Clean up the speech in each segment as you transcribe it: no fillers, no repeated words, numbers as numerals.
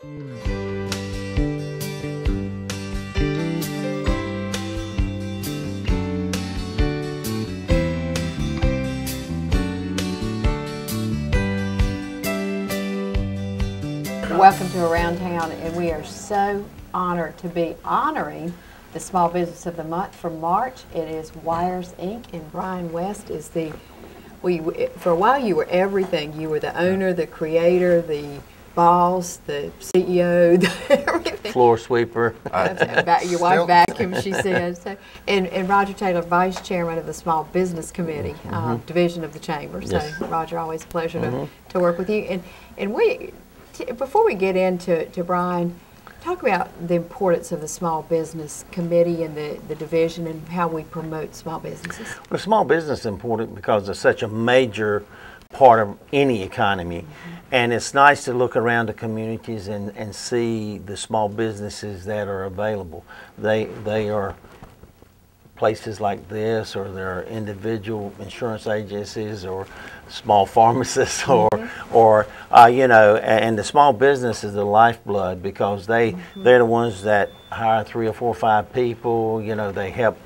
Welcome to Around Town, and we are so honored to be honoring the Small Business of the Month for March. It is Wires Inc. and Brian West is the, for a while you were everything. You were the owner, the creator, the boss, the CEO, everything. Floor sweeper. Your wife vacuums, she says. So, and Roger Taylor, Vice Chairman of the Small Business Committee, Division of the Chamber. Yes. So Roger, always a pleasure to work with you. And we, before we get into Brian, talk about the importance of the Small Business Committee and the division and how we promote small businesses. Well, small business is important because it's such a major part of any economy. And it's nice to look around the communities and see the small businesses that are available. They are places like this, or there are individual insurance agencies or small pharmacists or you know, and the small business is the lifeblood because they're the ones that hire 3 or 4 or 5 people. You know, they help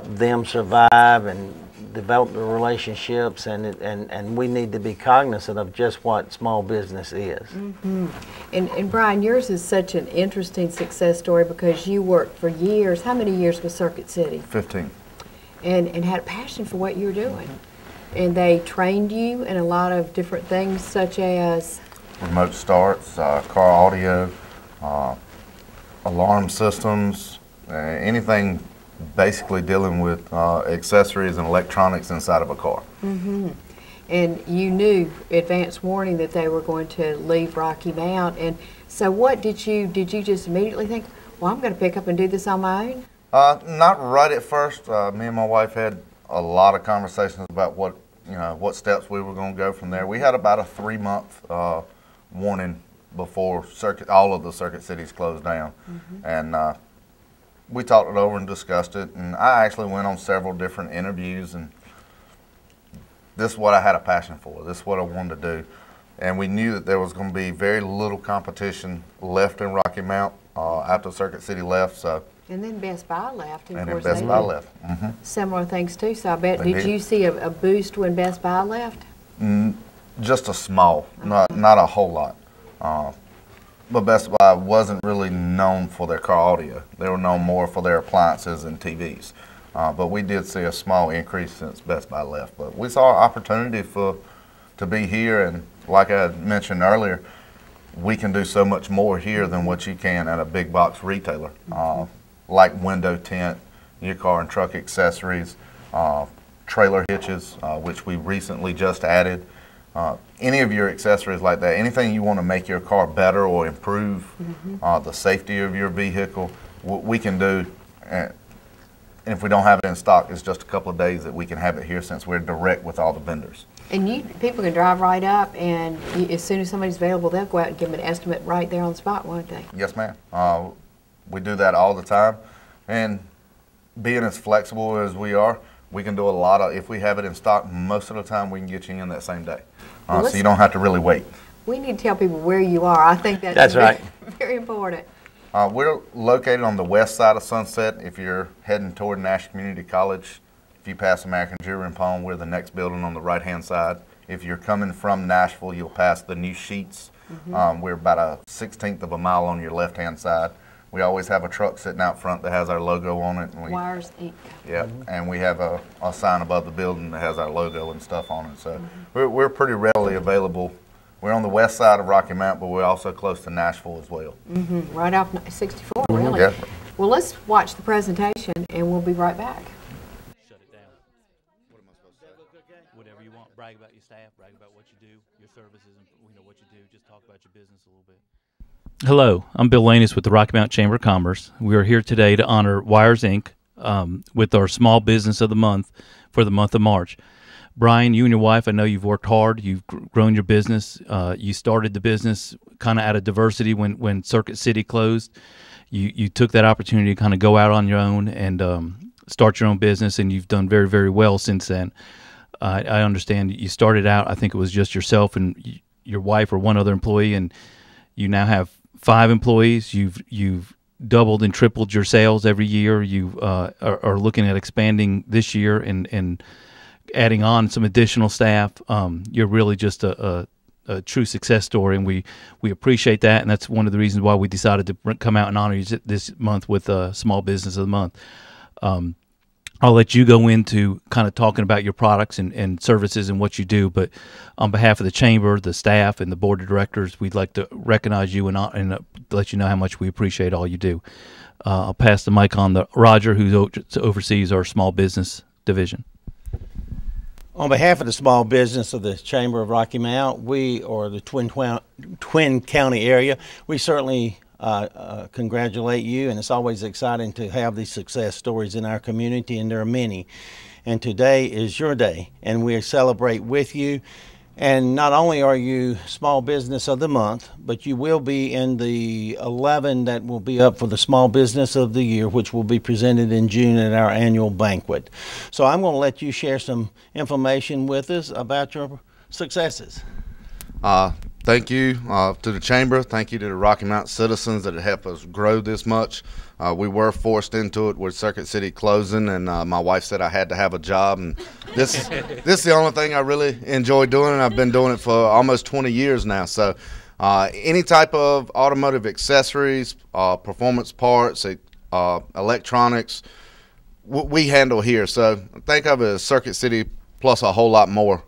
them survive and develop the relationships, and we need to be cognizant of just what small business is. And Brian, yours is such an interesting success story because you worked for years. How many years with Circuit City? 15. And had a passion for what you were doing. And they trained you in a lot of different things, such as Remote starts, car audio, alarm systems, anything basically dealing with accessories and electronics inside of a car. And you knew advance warning that they were going to leave Rocky Mount. And so what did you just immediately think, well, I'm going to pick up and do this on my own? Not right at first. Me and my wife had a lot of conversations about what steps we were going to go from there. We had about a 3-month warning before all of the Circuit Cities closed down. And we talked it over and discussed it, and I actually went on several different interviews, and this is what I had a passion for. This is what I wanted to do. And we knew that there was going to be very little competition left in Rocky Mount after Circuit City left. So. And then Best Buy left. And then Best Buy left. Similar things too, so I bet, did you see a boost when Best Buy left? Just a small, not a whole lot. But Best Buy wasn't really known for their car audio. They were known more for their appliances and TVs. But we did see a small increase since Best Buy left. But we saw an opportunity to be here, and like I mentioned earlier, we can do so much more here than what you can at a big box retailer. Like window tint, new car and truck accessories, trailer hitches, which we recently just added. Any of your accessories like that, anything you want to make your car better or improve the safety of your vehicle, we can do. And if we don't have it in stock, it's just a couple of days that we can have it here since we're direct with all the vendors. And people can drive right up, and as soon as somebody's available, they'll go out and give them an estimate right there on the spot, won't they? Yes, ma'am. We do that all the time. And being as flexible as we are, we can do a lot of, if we have it in stock, most of the time we can get you in that same day. So you don't have to really wait. We need to tell people where you are. I think that's right. Very important. We're located on the west side of Sunset. If you're heading toward Nash Community College, if you pass American Jewelry and Pawn, we're the next building on the right-hand side. If you're coming from Nashville, you'll pass the new Sheets. We're about a 1/16 of a mile on your left-hand side. We always have a truck sitting out front that has our logo on it. And Wires Inc. Yeah, and we have a sign above the building that has our logo and stuff on it. So we're pretty readily available. We're on the west side of Rocky Mount, but we're also close to Nashville as well. Right off 64, really. Yeah. Well, let's watch the presentation, and we'll be right back. Shut it down. What am I supposed to say? Whatever you want. Brag about your staff, brag about what you do, your services, and what you do. Just talk about your business a little bit. Hello, I'm Bill Lanus with the Rocky Mount Chamber of Commerce. We are here today to honor Wires Inc. With our Small Business of the Month for the month of March. Brian, you and your wife, I know you've worked hard. You've grown your business. You started the business kind of out of diversity when Circuit City closed. You took that opportunity to kind of go out on your own and start your own business, and you've done very, very well since then. I understand you started out, I think it was just yourself and your wife or one other employee, and you now have 5 employees. You've doubled and tripled your sales every year. You are looking at expanding this year and adding on some additional staff. You're really just a true success story, and we appreciate that, and that's one of the reasons why we decided to come out and honor you this month with Small Business of the Month. I'll let you go into kind of talking about your products and services and what you do, but on behalf of the Chamber, the staff, and the Board of Directors, we'd like to recognize you and let you know how much we appreciate all you do. I'll pass the mic on to Roger, who oversees our Small Business Division. On behalf of the small business of the Chamber of Rocky Mount, or the Twin County area, we certainly congratulate you, and it's always exciting to have these success stories in our community, and there are many. And today is your day, and we celebrate with you. And not only are you Small Business of the Month, but you will be in the 11 that will be up for the Small Business of the Year, which will be presented in June at our annual banquet. So I'm going to let you share some information with us about your successes. Thank you to the Chamber. Thank you to the Rocky Mount citizens that have helped us grow this much. We were forced into it with Circuit City closing, and my wife said I had to have a job. And this is the only thing I really enjoy doing, and I've been doing it for almost 20 years now. So any type of automotive accessories, performance parts, electronics, we handle here. So think of it as Circuit City plus a whole lot more.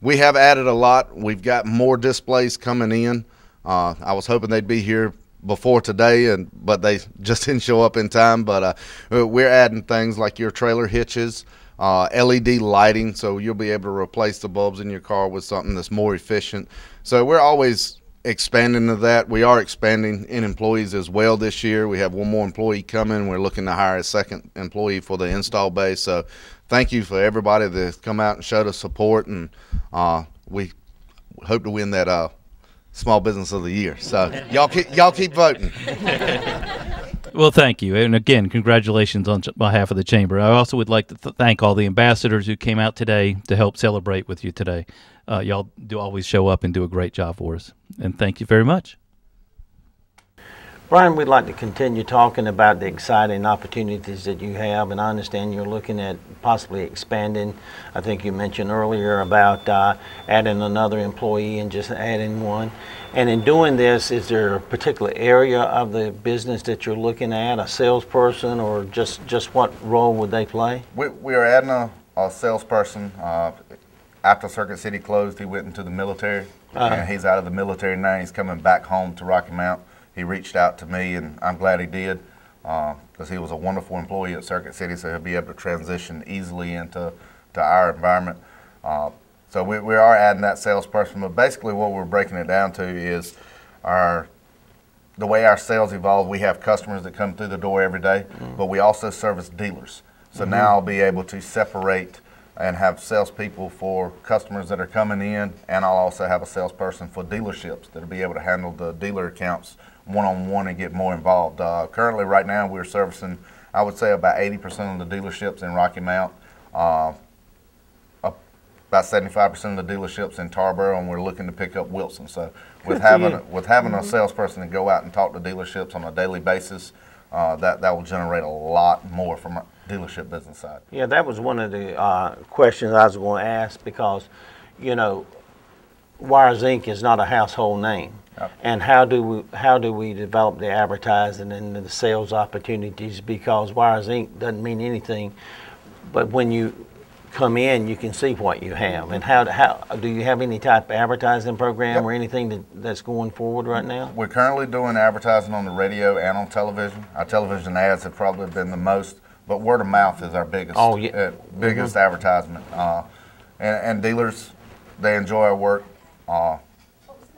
We have added a lot. We've got more displays coming in. I was hoping they'd be here before today, but they just didn't show up in time. But we're adding things like your trailer hitches, LED lighting, so you'll be able to replace the bulbs in your car with something that's more efficient. So we're always expanding to that. We are expanding in employees as well this year. We have one more employee coming. We're looking to hire a second employee for the install base. So thank you for everybody that's come out and showed us support, and we hope to win that Small Business of the Year. So y'all keep voting. Well, thank you, and again, congratulations on behalf of the Chamber. I also would like to thank all the ambassadors who came out today to help celebrate with you today. Y'all do always show up and do a great job for us, and thank you very much. Brian, we'd like to continue talking about the exciting opportunities that you have, and I understand you're looking at possibly expanding. I think you mentioned earlier about adding another employee and just adding one. And in doing this, is there a particular area of the business that you're looking at, a salesperson, or just what role would they play? We are adding a salesperson. After Circuit City closed, he went into the military, and he's out of the military now. He's coming back home to Rocky Mount. He reached out to me, and I'm glad he did, because he was a wonderful employee at Circuit City, so he'll be able to transition easily into our environment. So we are adding that salesperson, but basically what we're breaking it down to is the way our sales evolve. We have customers that come through the door every day, but we also service dealers. So now I'll be able to separate and have salespeople for customers that are coming in, and I'll also have a salesperson for dealerships that'll be able to handle the dealer accounts one-on-one and get more involved. Currently, right now, we're servicing, I would say, about 80% of the dealerships in Rocky Mount, about 75% of the dealerships in Tarboro, and we're looking to pick up Wilson. So with having a salesperson to go out and talk to dealerships on a daily basis, that will generate a lot more from our dealership business side. Yeah, that was one of the questions I was going to ask, because, you know, Wires Inc. is not a household name. Yep. And how do we develop the advertising and the sales opportunities? Because Wires Inc. doesn't mean anything, but when you come in, you can see what you have. And how do you have any type of advertising program or anything that's going forward right now? We're currently doing advertising on the radio and on television. Our television ads have probably been the most, but word of mouth is our biggest biggest advertisement. And dealers, they enjoy our work.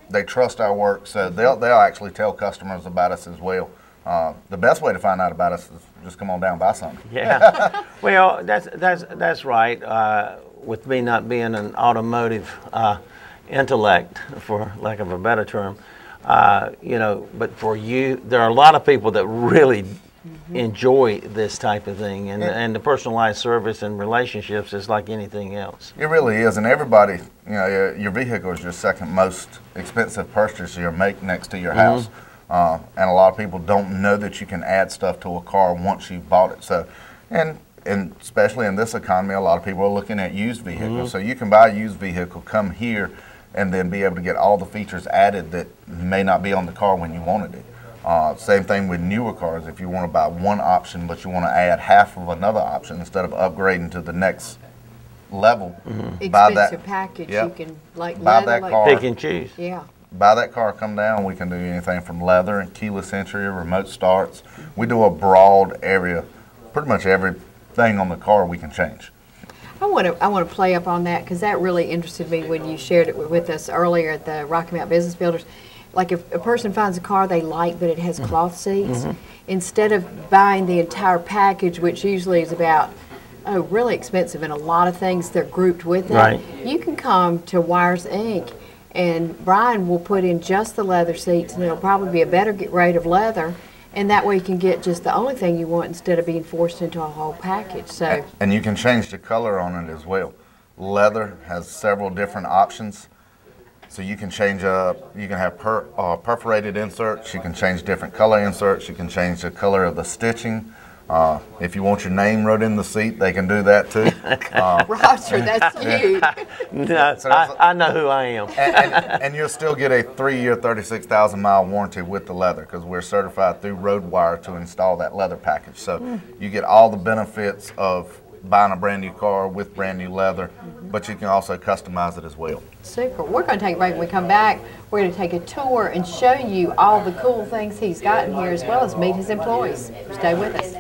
They trust our work, so they'll actually tell customers about us as well. The best way to find out about us is just come on down and buy something. Yeah, well, that's right. With me not being an automotive intellect, for lack of a better term, you know, but for you, there are a lot of people that really enjoy this type of thing, and the personalized service and relationships is like anything else. It really is, and everybody, you know, your vehicle is your second most expensive purchase you make next to your house. and a lot of people don't know that you can add stuff to a car once you've bought it. So, and especially in this economy, a lot of people are looking at used vehicles. So you can buy a used vehicle, come here, and then be able to get all the features added that may not be on the car when you wanted it. Same thing with newer cars. If you want to buy one option, but you want to add half of another option instead of upgrading to the next level, buy that Expensive package, Yep. you can, like Buy leather, that like. car. Pick and choose. Yeah. buy that car, come down. We can do anything from leather and keyless entry, remote starts. We do a broad area. Pretty much everything on the car we can change. I want to play up on that because that really interested me when you shared it with us earlier at the Rocky Mountain Business Builders. Like if a person finds a car they like but it has cloth seats, instead of buying the entire package, which usually is about really expensive and a lot of things they're grouped with that, Right. you can come to Wires Inc. and Brian will put in just the leather seats and it'll probably be a better rate of leather. And that way you can get just the only thing you want instead of being forced into a whole package. So, And you can change the color on it as well. Leather has several different options. So you can change you can have perforated inserts, you can change different color inserts, you can change the color of the stitching. If you want your name wrote in the seat, they can do that too. Roger, that's you. No, So I know who I am. and you'll still get a 3-year, 36,000-mile warranty with the leather because we're certified through Roadwire to install that leather package. So you get all the benefits of buying a brand new car with brand new leather, but you can also customize it as well. Super. We're going to take a break. When we come back, we're going to take a tour and show you all the cool things he's got in here as well as meet his employees. Stay with us.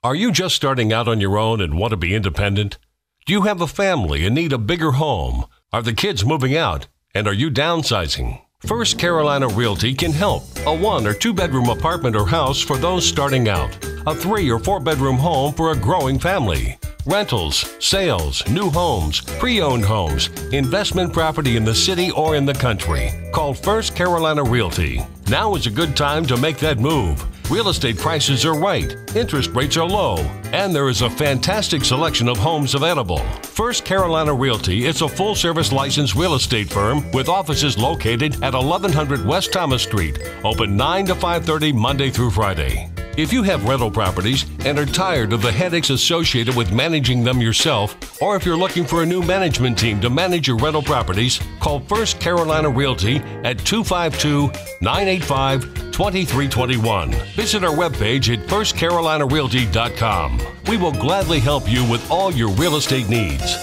Are you just starting out on your own and want to be independent? Do you have a family and need a bigger home? Are the kids moving out? And are you downsizing? First Carolina Realty can help. A 1- or 2-bedroom apartment or house for those starting out. A 3- or 4-bedroom home for a growing family. Rentals, sales, new homes, pre-owned homes, investment property in the city or in the country. Call First Carolina Realty. Now is a good time to make that move. Real estate prices are right, interest rates are low, and there is a fantastic selection of homes available. First Carolina Realty is a full-service licensed real estate firm with offices located at 1100 West Thomas Street, open 9 to 5:30 Monday through Friday. If you have rental properties and are tired of the headaches associated with managing them yourself, or if you're looking for a new management team to manage your rental properties, call First Carolina Realty at 252-985-2321. Visit our webpage at firstcarolinarealty.com. We will gladly help you with all your real estate needs.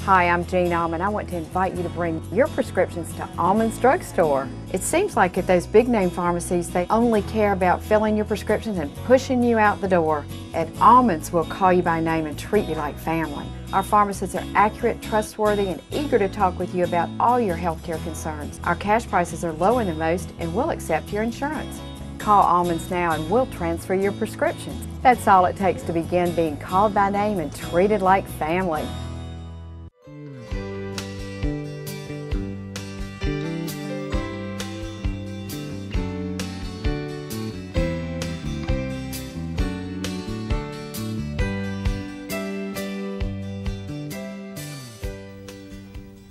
Hi, I'm Jean Almond. I want to invite you to bring your prescriptions to Almond's Drugstore. It seems like at those big name pharmacies, they only care about filling your prescriptions and pushing you out the door. At Almond's, we'll call you by name and treat you like family. Our pharmacists are accurate, trustworthy, and eager to talk with you about all your healthcare concerns. Our cash prices are lower than most, and we'll accept your insurance. Call Almonds now and we'll transfer your prescriptions. That's all it takes to begin being called by name and treated like family.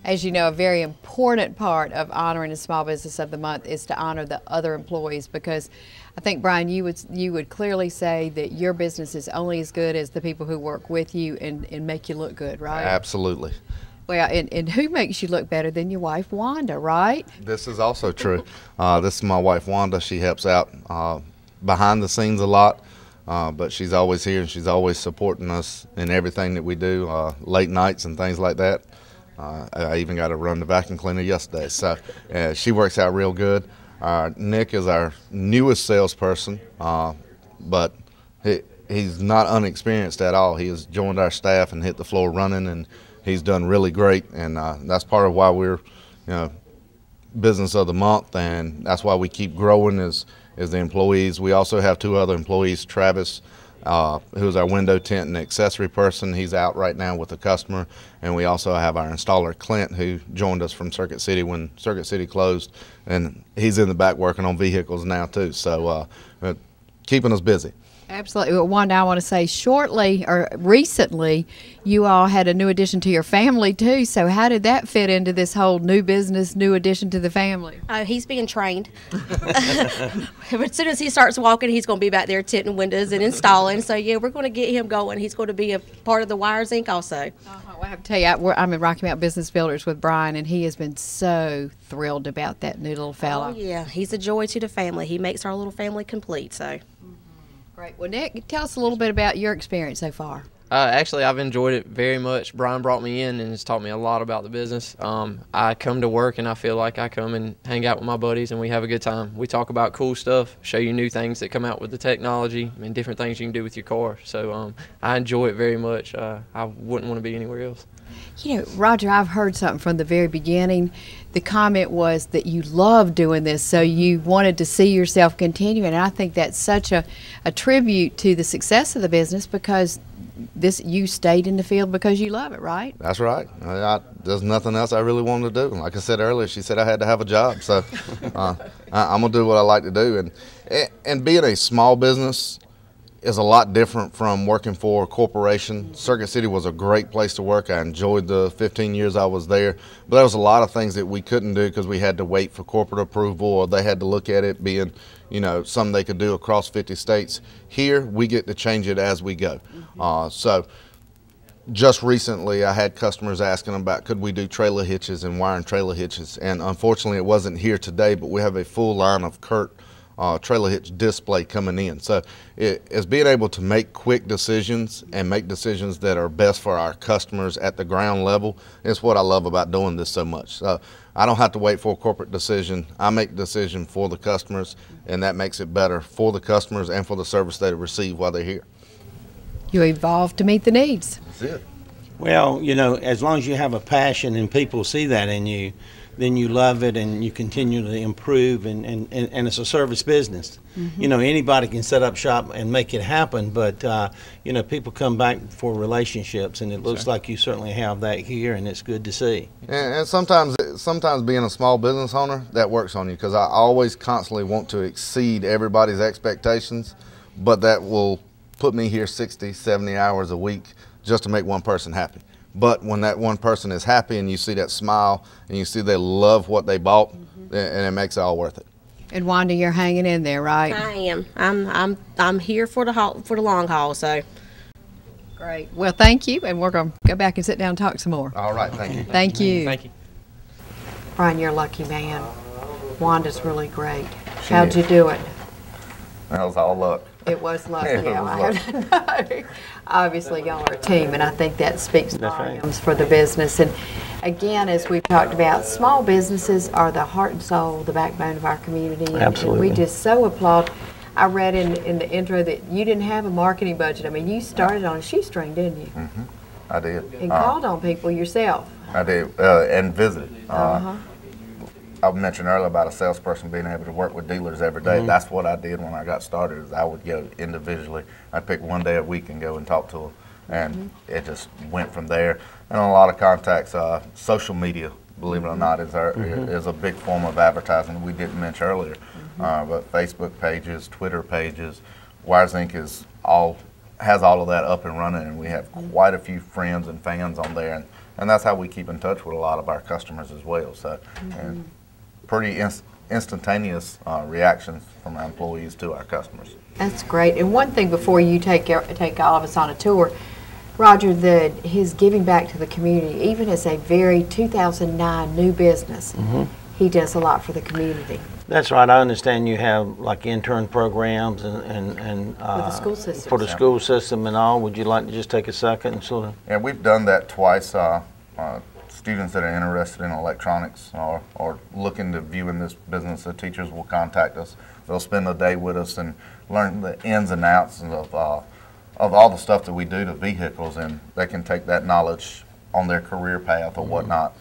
As you know, a very important part of honoring the Small Business of the Month is to honor the other employees, because I think, Brian, you would clearly say that your business is only as good as the people who work with you and make you look good, right? Absolutely. Well, and who makes you look better than your wife, Wanda, right? This is also true. This is my wife, Wanda. She helps out behind the scenes a lot, but she's always here and she's always supporting us in everything that we do, late nights and things like that. I even got to run the vacuum cleaner yesterday, so she works out real good. Nick is our newest salesperson, but he's not unexperienced at all. He has joined our staff and hit the floor running, and he's done really great. And that's part of why we're, Business of the Month, and that's why we keep growing is the employees. We also have 2 other employees, Travis who's our window tint and accessory person. He's out right now with a customer. And we also have our installer, Clint, who joined us from Circuit City when Circuit City closed. And he's in the back working on vehicles now, too. So keeping us busy. Absolutely. Well, Wanda, I want to say shortly or recently, you all had a new addition to your family too. So how did that fit into this whole new business, new addition to the family? He's being trained. As soon as he starts walking, he's going to be back there tinting windows and installing. So, yeah, we're going to get him going. He's going to be a part of the Wires Inc. also. Well, I have to tell you, I'm in Rocky Mountain Business Builders with Brian, and he has been so thrilled about that new little fellow. Oh, yeah. He's a joy to the family. He makes our little family complete, so. Great. Well, Nick, tell us a little bit about your experience so far. Actually, I've enjoyed it very much. Brian brought me in and has taught me a lot about the business. I come to work and I feel like I come and hang out with my buddies and we have a good time. We talk about cool stuff, show you new things that come out with the technology and different things you can do with your car. So I enjoy it very much. I wouldn't want to be anywhere else. You know, Roger, I've heard something from the very beginning. The comment was that you love doing this, so you wanted to see yourself continuing. And I think that's such a tribute to the success of the business, because you stayed in the field because you love it, right? That's right. There's nothing else I really wanted to do. Like I said earlier, she said I had to have a job. So I'm going to do what I like to do. And being a small business is a lot different from working for a corporation. Circuit City was a great place to work. I enjoyed the 15 years I was there, but there was a lot of things that we couldn't do because we had to wait for corporate approval, or they had to look at it being, something they could do across 50 states. Here, we get to change it as we go. So just recently, I had customers asking about could we do trailer hitches and wiring trailer hitches, and unfortunately, it wasn't here today, but we have a full line of CURT trailer hitch display coming in. So it's being able to make quick decisions and make decisions that are best for our customers at the ground level. It's what I love about doing this so much. So I don't have to wait for a corporate decision. I make the decision for the customers, and that makes it better for the customers and for the service they receive while they're here. You evolved to meet the needs. That's it. Well, as long as you have a passion and people see that in you, then you love it and you continue to improve, and it's a service business. Mm-hmm. Anybody can set up shop and make it happen, but people come back for relationships, and it looks like you certainly have that here, and it's good to see. And sometimes being a small business owner, that works on you, because I always constantly want to exceed everybody's expectations, but that will put me here 60, 70 hours a week just to make one person happy. But when that one person is happy and you see that smile and you see they love what they bought, and it makes it all worth it. And Wanda, you're hanging in there, right? I am. I'm here for the long haul. So. Great. Well, thank you, and we're going to go back and sit down and talk some more. All right. Thank you. Thank you. Thank you. Brian, you're a lucky man. Wanda's really great. How'd you do it? That was all luck. It was luck, It yeah. was I have to know. Obviously, y'all are a team, and I think that speaks That's volumes right. for the business. And again, as we've talked about, small businesses are the heart and soul, the backbone of our community. And Absolutely. we just so applaud. I read in the intro that you didn't have a marketing budget. I mean, you started on a shoestring, didn't you? Mm-hmm. I did. And called on people yourself. I did, and visited. I mentioned earlier about a salesperson being able to work with dealers every day. That's what I did when I got started. Is I would go individually. I'd pick one day a week and go and talk to them, and it just went from there. And a lot of contacts. Social media, believe it or not, is a big form of advertising we didn't mention earlier. But Facebook pages, Twitter pages, Wires Inc. has all of that up and running, and we have quite a few friends and fans on there, and that's how we keep in touch with a lot of our customers as well. So. And pretty instantaneous reactions from our employees to our customers. That's great. And one thing before you take all of us on a tour, Roger, his giving back to the community, even as a very 2009 new business, he does a lot for the community. That's right. I understand you have like intern programs and For the school system. for the school system and all. Would you like to just take a second and sort of? Yeah, we've done that twice. Students that are interested in electronics or looking to view in this business, the teachers will contact us. They'll spend a day with us and learn the ins and outs of all the stuff that we do to vehicles, and they can take that knowledge on their career path or whatnot.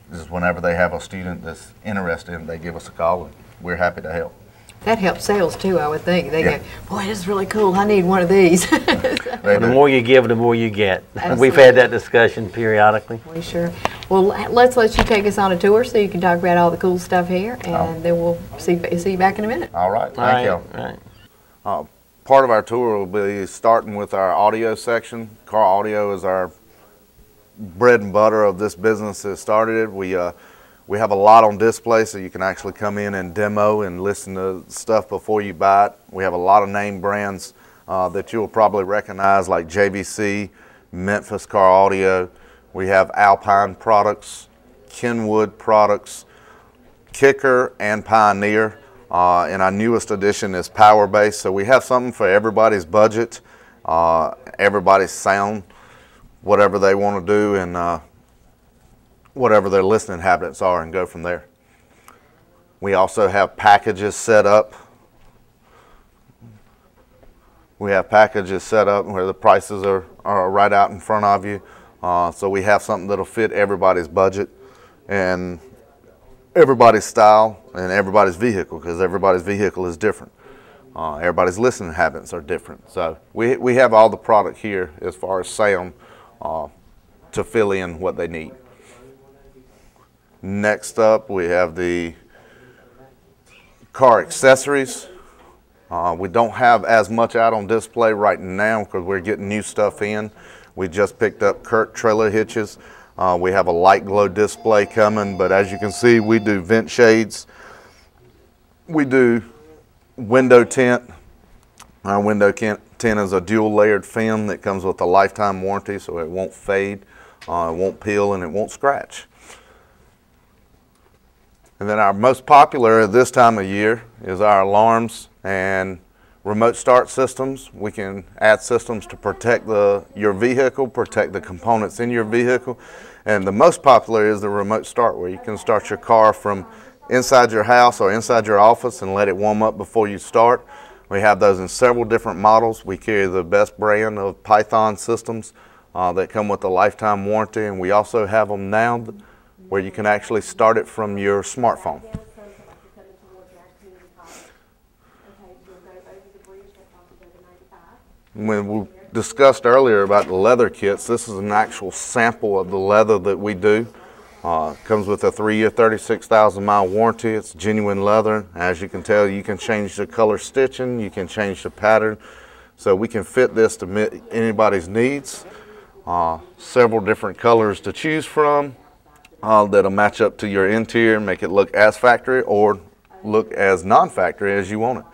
This is whenever they have a student that's interested, they give us a call, and we're happy to help. That helps sales too, I would think. They Yeah. go, boy, this is really cool. I need one of these. They The do. more you give, the more you get. We've Absolutely. had that discussion periodically. We sure. Well, let's let you take us on a tour so you can talk about all the cool stuff here, and then we'll see you back in a minute. All right, thank you. All right. Part of our tour will be starting with our audio section. Car audio is our bread and butter of this business that started it. We have a lot on display, so you can actually come in and demo and listen to stuff before you buy it. We have a lot of name brands that you'll probably recognize, like JVC, Memphis Car Audio. We have Alpine products, Kenwood products, Kicker, and Pioneer. And our newest addition is Power Base. So we have something for everybody's budget, everybody's sound, whatever they want to do, and whatever their listening habits are, and go from there. We also have packages set up. We have packages set up where the prices are right out in front of you. So we have something that'll fit everybody's budget and everybody's style and everybody's vehicle, because everybody's vehicle is different. Everybody's listening habits are different. So we have all the product here as far as sound to fill in what they need. Next up, we have the car accessories. We don't have as much out on display right now because we're getting new stuff in. We just picked up Kurt trailer hitches. We have a light glow display coming, but as you can see, we do vent shades. We do window tint. Our window tint is a dual layered film that comes with a lifetime warranty, so it won't fade, it won't peel, and it won't scratch. And then our most popular at this time of year is our alarms and remote start systems. We can add systems to protect your vehicle, protect the components in your vehicle. And the most popular is the remote start, where you can start your car from inside your house or inside your office and let it warm up before you start. We have those in several different models. We carry the best brand of Python systems that come with a lifetime warranty, and we also have them now where you can actually start it from your smartphone. When we discussed earlier about the leather kits, this is an actual sample of the leather that we do. Comes with a 3-year, 36,000-mile warranty. It's genuine leather. As you can tell, you can change the color stitching, you can change the pattern. So we can fit this to meet anybody's needs. Several different colors to choose from. That'll match up to your interior, make it look as factory or look as non-factory as you want it.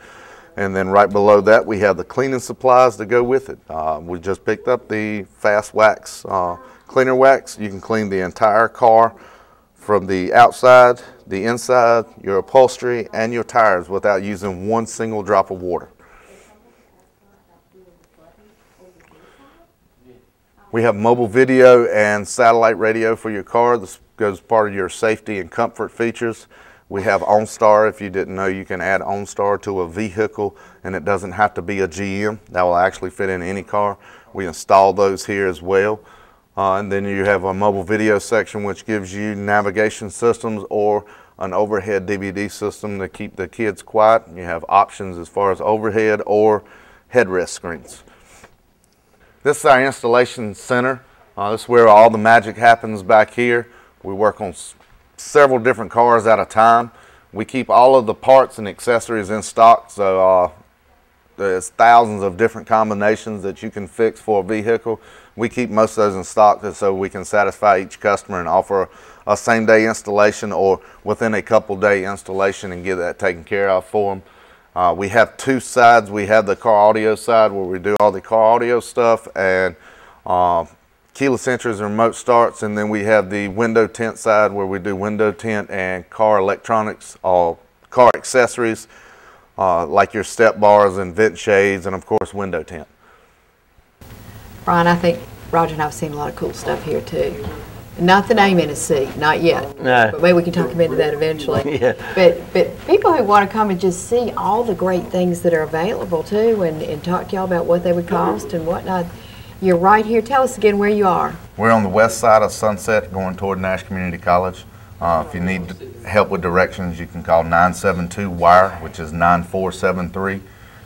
And then right below that, we have the cleaning supplies to go with it. We just picked up the Fast Wax cleaner wax. You can clean the entire car from the outside, the inside, your upholstery, and your tires without using one single drop of water. We have mobile video and satellite radio for your car. This goes part of your safety and comfort features. We have OnStar. If you didn't know, you can add OnStar to a vehicle, and it doesn't have to be a GM. That will actually fit in any car. We install those here as well. And then you have a mobile video section, which gives you navigation systems or an overhead DVD system to keep the kids quiet. You have options as far as overhead or headrest screens. This is our installation center. This is where all the magic happens back here. We work on several different cars at a time. We keep all of the parts and accessories in stock, so there's thousands of different combinations that you can fix for a vehicle. We keep most of those in stock so we can satisfy each customer and offer a same-day installation or within a couple-day installation and get that taken care of for them. We have two sides. We have the car audio side where we do all the car audio stuff and keyless entries and remote starts, and then we have the window tint side where we do window tint and car electronics, car accessories like your step bars and vent shades, and of course window tint. Brian, I think Roger and I have seen a lot of cool stuff here too. Not the name NSC, not yet. No. But maybe we can talk him into that eventually. Yeah. But people who want to come and just see all the great things that are available too, and talk to y'all about what they would cost and whatnot, you're right here. Tell us again where you are. We're on the west side of Sunset going toward Nash Community College. If you need help with directions, you can call 972-WIRE, which is 9473.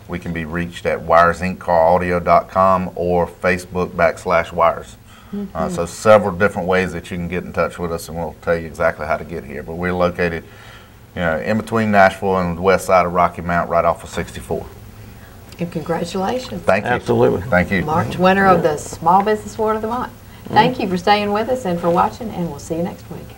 We can be reached at wiresinc.caraudio.com or Facebook /Wires. So several different ways that you can get in touch with us, and we'll tell you exactly how to get here. But we're located, in between Nashville and the west side of Rocky Mount, right off of 64. And congratulations. Thank you. Absolutely. Thank you. March winner of the Small Business Award of the Month. Thank you for staying with us and for watching, and we'll see you next week.